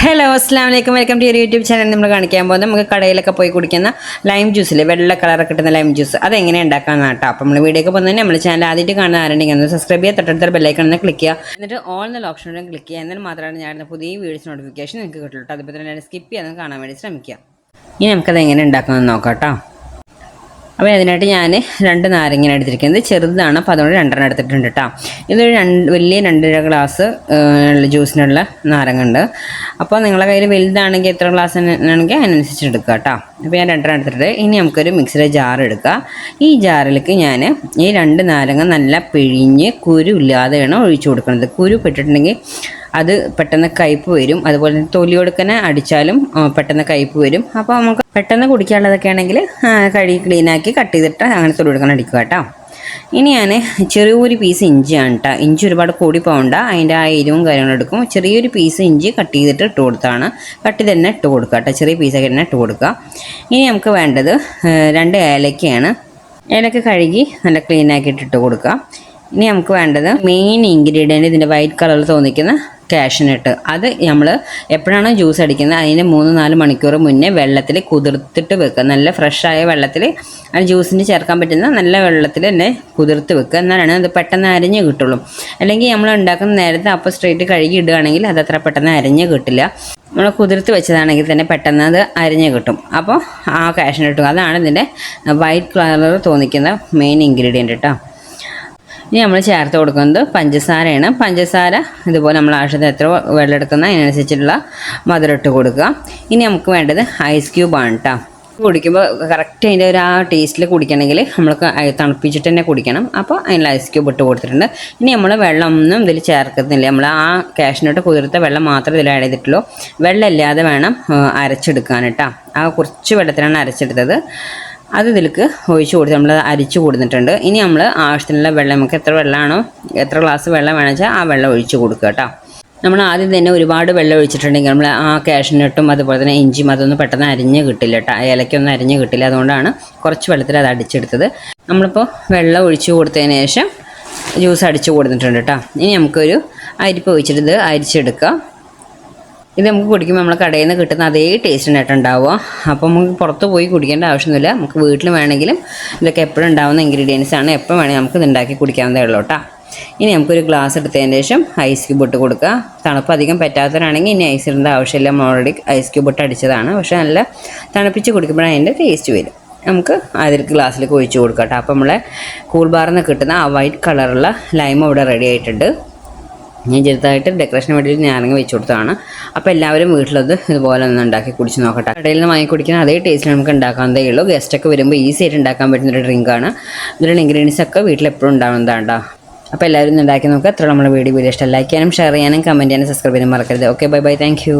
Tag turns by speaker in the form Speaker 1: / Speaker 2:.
Speaker 1: Hello അസ്സാം വലൈക്കും welcome to YouTube channel. നമ്മൾ കാണിക്കാൻ പോകുന്നത് നമുക്ക് കടയിലൊക്കെ പോയി കുടിക്കുന്ന ലൈം ജ്യൂസിൽ വെള്ള കളറൊക്കെ കിട്ടുന്ന ലൈം ജ്യൂസ് അതെങ്ങനെ ഉണ്ടാക്കാമെന്ന് കേട്ടോ. അപ്പോൾ നമ്മൾ വീഡിയോ ഒക്കെ പോകുന്നത് നമ്മൾ ചാനൽ ആദ്യമായിട്ട് കാണുന്ന ആരുണ്ടെങ്കിൽ ഒന്ന് സബ്സ്ക്രൈബ് ചെയ്യുക, തൊട്ടടുത്ത ബെല്ലൈക്കൺ ഒന്ന് ക്ലിക്ക് ചെയ്യുക, എന്നിട്ട് ഓൾ എന്നുള്ള ഓപ്ഷനിലും ക്ലിക്ക് ചെയ്യുക. എന്നാൽ മാത്രമാണ് ഞാൻ പുതിയ വീഡിയോസ് നോട്ടിഫിക്കേഷൻ നിങ്ങൾക്ക് കിട്ടുള്ളൂ. അതുപോലെ തന്നെ സ്കിപ്പ് ചെയ്യാതെ കാണാൻ വേണ്ടി ശ്രമിക്കുക. ഇനി നമുക്കത് എങ്ങനെ ഉണ്ടാക്കാമെന്ന് നോക്കാം കേട്ടോ. അപ്പോൾ അതിനായിട്ട് ഞാൻ 2 നാരങ്ങ എടുത്തിരിക്കുന്നത്, ചെറുതാണ്, അപ്പോൾ അതുകൊണ്ട് 2 എടുത്തിട്ടുണ്ട് കേട്ടോ. ഇതൊരു വലിയ 2 ഗ്ലാസ് ജ്യൂസിനുള്ള നാരങ്ങ ഉണ്ട്. അപ്പോൾ നിങ്ങളുടെ കയ്യിൽ വലുതാണെങ്കിൽ എത്ര ഗ്ലാസ് ആണെങ്കിൽ അതിനനുസരിച്ച് എടുക്കുക കേട്ടോ. അപ്പോൾ ഞാൻ 2 എടുത്തിട്ട് ഇനി നമുക്കൊരു മിക്സിയുടെ ജാർ എടുക്കുക. ഈ ജാറിലേക്ക് ഞാൻ ഈ 2 നാരങ്ങ നല്ല പിഴിഞ്ഞ് കുരു ഇല്ലാതെ വേണം ഒഴിച്ചു കൊടുക്കുന്നത്. കുരു പെട്ടിട്ടുണ്ടെങ്കിൽ അത് പെട്ടെന്ന് കയ്പ്പ് വരും. അതുപോലെ തന്നെ തൊലിയൊടുക്കനെ അടിച്ചാലും പെട്ടെന്ന് കയ്പ്പ് വരും. അപ്പോൾ നമുക്ക് പെട്ടെന്ന് കുടിക്കാനുള്ളതൊക്കെ ആണെങ്കിൽ കഴുകി ക്ലീനാക്കി കട്ട് ചെയ്തിട്ട് അങ്ങനെ തൊലിയൊടുക്കനെ അടിക്കുക കേട്ടോ. ഇനി ഞാൻ ചെറിയൊരു പീസ് ഇഞ്ചിയാണ് കേട്ടോ. ഇഞ്ചി ഒരുപാട് കൂടി പോകണ്ട, അതിൻ്റെ ആ എരിവും കാര്യങ്ങളും എടുക്കും. ചെറിയൊരു പീസ് ഇഞ്ചി കട്ട് ചെയ്തിട്ട് ഇട്ട് കൊടുത്താണ്. കട്ട് തന്നെ ഇട്ട് കൊടുക്കുക കേട്ടോ, ചെറിയ പീസൊക്കെ തന്നെ ഇട്ട് കൊടുക്കുക. ഇനി നമുക്ക് വേണ്ടത് 2 ഏലക്കയാണ്. ഏലക്ക കഴുകി നല്ല ക്ലീനാക്കിയിട്ട് ഇട്ട് കൊടുക്കുക. ഇനി നമുക്ക് വേണ്ടത് മെയിൻ ഇൻഗ്രീഡിയൻറ്റ്, ഇതിൻ്റെ വൈറ്റ് കളറിൽ തോന്നിക്കുന്ന കാഷ്നട്ട്. അത് നമ്മൾ എപ്പോഴാണോ ജ്യൂസ് അടിക്കുന്നത് അതിന് 3-4 മണിക്കൂർ മുന്നേ വെള്ളത്തിൽ കുതിർത്തിട്ട് വെക്കുക. നല്ല ഫ്രഷായ വെള്ളത്തിൽ ആ ജ്യൂസിന് ചേർക്കാൻ പറ്റുന്ന നല്ല വെള്ളത്തിൽ തന്നെ കുതിർത്ത് വെക്കുക. എന്നാലാണ് അത് പെട്ടെന്ന് അരിഞ്ഞ് കിട്ടുള്ളൂ. അല്ലെങ്കിൽ നമ്മൾ ഉണ്ടാക്കുന്ന നേരത്തെ അപ്പോൾ സ്ട്രേറ്റ് കഴുകി ഇടുകയാണെങ്കിൽ അത് അത്ര പെട്ടെന്ന് അരിഞ്ഞ് കിട്ടില്ല. നമ്മൾ കുതിർത്ത് വെച്ചതാണെങ്കിൽ തന്നെ പെട്ടെന്ന് അത് അരിഞ്ഞ് കിട്ടും. അപ്പോൾ ആ കാഷ്നട്ട് അതാണ് ഇതിൻ്റെ വൈറ്റ് കളർ തോന്നിക്കുന്ന മെയിൻ ഇൻഗ്രീഡിയൻറ്റ് കേട്ടോ. ഇനി നമ്മൾ ചേർത്ത് കൊടുക്കുന്നത് പഞ്ചസാരയാണ്. പഞ്ചസാര ഇതുപോലെ നമ്മൾ ആവശ്യത്തിന് എത്ര വെള്ളം എടുക്കുന്ന അതിനനുസരിച്ചിട്ടുള്ള മധുരം ഇട്ട് കൊടുക്കുക. ഇനി നമുക്ക് വേണ്ടത് ഐസ് ക്യൂബാണ് കേട്ടോ. കുടിക്കുമ്പോൾ കറക്റ്റ് അതിൻ്റെ ഒരു ആ ടേസ്റ്റിൽ കുടിക്കണമെങ്കിൽ നമ്മൾക്ക് തണുപ്പിച്ചിട്ട് തന്നെ കുടിക്കണം. അപ്പോൾ അതിൽ ഐസ് ക്യൂബ് ഇട്ട് കൊടുത്തിട്ടുണ്ട്. ഇനി നമ്മൾ വെള്ളമൊന്നും ഇതിൽ ചേർക്കുന്നില്ല. നമ്മൾ ആ കാഷ്നട്ട് കുതിർത്ത വെള്ളം മാത്രമേ ഇതിൽ ആഡ് ചെയ്തിട്ടുള്ളൂ. വെള്ളം ഇല്ലാതെ വേണം അരച്ചെടുക്കാൻ കേട്ടോ. ആ കുറച്ച് വെള്ളത്തിലാണ് അരച്ചെടുത്തത്. അത് ഇതിലേക്ക് ഒഴിച്ച് കൊടുത്ത് നമ്മൾ അരിച്ച് കൊടുത്തിട്ടുണ്ട്. ഇനി നമ്മൾ ആവശ്യത്തിനുള്ള വെള്ളം, നമുക്ക് എത്ര വെള്ളമാണോ, എത്ര ഗ്ലാസ് വെള്ളം വേണമെന്ന് വെച്ചാൽ ആ വെള്ളം ഒഴിച്ച് കൊടുക്കുക കേട്ടോ. നമ്മൾ ആദ്യം തന്നെ ഒരുപാട് വെള്ളം ഒഴിച്ചിട്ടുണ്ടെങ്കിൽ നമ്മൾ ആ കാഷ്നട്ടും അതുപോലെ തന്നെ ഇഞ്ചിയും അതൊന്നും പെട്ടെന്ന് അരിഞ്ഞ് കിട്ടില്ല കേട്ടോ. ഇലയ്ക്കൊന്നും അരിഞ്ഞ് കിട്ടില്ല. അതുകൊണ്ടാണ് കുറച്ച് വെള്ളത്തിൽ അത് അടിച്ചെടുത്തത്. നമ്മളിപ്പോൾ വെള്ളം ഒഴിച്ച് കൊടുത്തതിന് ശേഷം ജ്യൂസ് അടിച്ച് കൊടുത്തിട്ടുണ്ട് കേട്ടോ. ഇനി നമുക്കൊരു അരിപ്പ് ഒഴിച്ചിട്ട് ഇത് അരിച്ചെടുക്കുക. ഇത് നമുക്ക് കുടിക്കുമ്പോൾ നമ്മൾ കടയിൽ നിന്ന് കിട്ടുന്ന അതേ ടേസ്റ്റിനായിട്ട് ഉണ്ടാവുക. അപ്പോൾ നമുക്ക് പുറത്ത് പോയി കുടിക്കേണ്ട ആവശ്യമൊന്നുമില്ല. നമുക്ക് വീട്ടിൽ വേണമെങ്കിലും ഇതൊക്കെ എപ്പോഴും ഉണ്ടാകുന്ന ഇൻഗ്രീഡിയൻസ് ആണ്. എപ്പോൾ വേണമെങ്കിൽ നമുക്ക് ഇത് ഉണ്ടാക്കി കുടിക്കാവുന്നതേ ഉള്ളൂ കേട്ടോ. ഇനി നമുക്കൊരു ഗ്ലാസ് എടുത്തതിന് ശേഷം ഐസ് ക്യൂബ് ഇട്ട് കൊടുക്കുക. തണുപ്പ് അധികം പറ്റാത്തവരാണെങ്കിൽ ഇനി ഐസ് ഇടേണ്ട ആവശ്യമില്ല. നമ്മൾ ഓൾറെഡി ഐസ് ക്യൂബ് ഇട്ട് അടിച്ചതാണ്. പക്ഷേ നല്ല തണുപ്പിച്ച് കുടിക്കുമ്പോഴാണ് അതിൻ്റെ ടേസ്റ്റ് വരും. നമുക്ക് അതിലേക്ക് ഗ്ലാസ്സിലേക്ക് ഒഴിച്ച് കൊടുക്കാം കേട്ടോ. അപ്പോൾ നമ്മളെ കൂൾ ബാറിൽ നിന്ന് കിട്ടുന്ന ആ വൈറ്റ് കളറുള്ള ലൈം ഇവിടെ റെഡി ആയിട്ടുണ്ട്. ഞാൻ ചെറുതായിട്ട് ഡെക്കറേഷന് വേണ്ടിയിട്ട് നാരങ്ങ വെച്ച് കൊടുത്തതാണ്. അപ്പോൾ എല്ലാവരും വീട്ടിലത് ഇതുപോലെ ഒന്ന് ഉണ്ടാക്കി കുടിച്ച് നോക്കട്ടെ. കടയിൽ നിന്ന് വാങ്ങി കുടിക്കുന്ന അതേ ടേസ്റ്റിൽ നമുക്ക് ഉണ്ടാക്കാവുന്നതേ ഉള്ളൂ. ഗസ്റ്റൊക്കെ വരുമ്പോൾ ഈസി ആയിട്ട് ഉണ്ടാക്കാൻ പറ്റുന്നൊരു ഡ്രിങ്കാണ്. ഇതിലുള്ള ഇൻഗ്രീഡിയൻസ് ഒക്കെ വീട്ടിൽ എപ്പോഴും ഉണ്ടാവുന്നതാണ്ടോ. അപ്പോൾ എല്ലാവരും ഒന്ന് ഉണ്ടാക്കി നോക്കുക. അത്ര നമ്മുടെ വീഡിയോ ഇഷ്ടം ലൈക്ക് ചെയ്യാനും ഷെയർ ചെയ്യാനും കമൻറ്റ് ചെയ്യാനും സബ്സ്ക്രൈബ് ചെയ്യാനും മറക്കരുത്. Okay, bye bye, thank you.